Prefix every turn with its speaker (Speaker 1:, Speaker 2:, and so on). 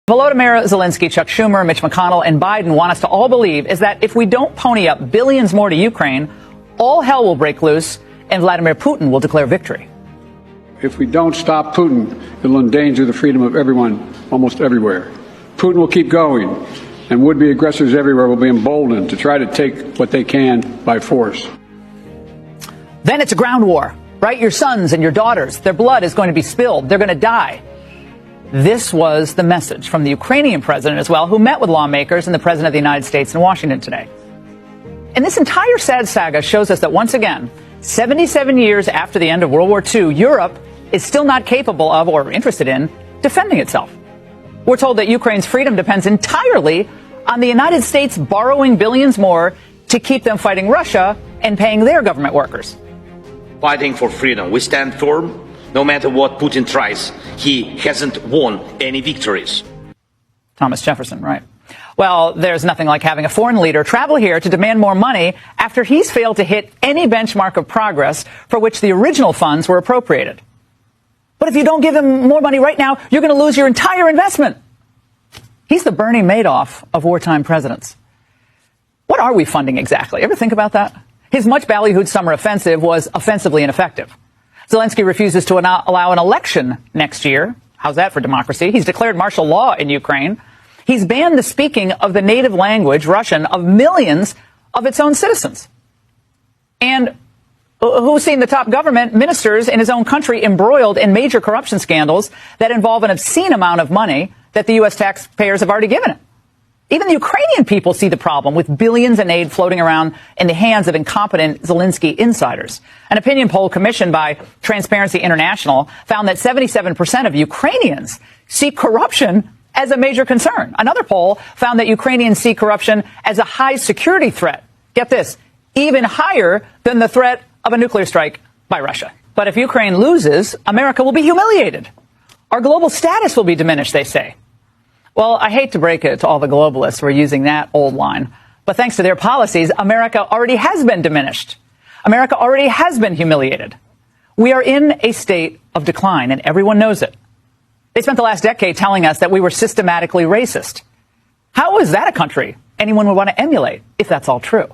Speaker 1: Volodymyr Zelensky, Chuck Schumer, Mitch McConnell, and Biden want us to all believe is that if we don't pony up billions more to Ukraine, all hell will break loose and Vladimir Putin will declare victory.
Speaker 2: If we don't stop Putin, it'll endanger the freedom of everyone, almost everywhere. Putin will keep going, and would-be aggressors everywhere will be emboldened to try to take what they can by force.
Speaker 1: Then it's a ground war, right? Your sons and your daughters, their blood is going to be spilled. They're going to die. This was the message from the Ukrainian president as well, who met with lawmakers and the president of the United States in Washington today. And this entire sad saga shows us that once again, 77 years after the end of World War II, Europe is still not capable of or interested in defending itself. We're told that Ukraine's freedom depends entirely on the United States borrowing billions more to keep them fighting Russia and paying their government workers.
Speaker 3: Fighting for freedom. We stand firm. No matter what Putin tries, he hasn't won any victories.
Speaker 1: Thomas Jefferson, right. Well, there's nothing like having a foreign leader travel here to demand more money after he's failed to hit any benchmark of progress for which the original funds were appropriated. But if you don't give him more money right now, you're going to lose your entire investment. He's the Bernie Madoff of wartime presidents. What are we funding exactly? Ever think about that? His much ballyhooed summer offensive was offensively ineffective. Zelensky refuses to allow an election next year. How's that for democracy? He's declared martial law in Ukraine. He's banned the speaking of the native language, Russian, of millions of its own citizens. And who's seen the top government ministers in his own country embroiled in major corruption scandals that involve an obscene amount of money that the U.S. taxpayers have already given it? Even the Ukrainian people see the problem with billions in aid floating around in the hands of incompetent Zelensky insiders. An opinion poll commissioned by Transparency International found that 77% of Ukrainians see corruption as a major concern. Another poll found that Ukrainians see corruption as a high security threat. Get this, even higher than the threat of a nuclear strike by Russia. But if Ukraine loses, America will be humiliated. Our global status will be diminished, they say. Well, I hate to break it to all the globalists who are using that old line, but thanks to their policies, America already has been diminished. America already has been humiliated. We are in a state of decline, and everyone knows it. They spent the last decade telling us that we were systematically racist. How is that a country anyone would want to emulate if that's all true?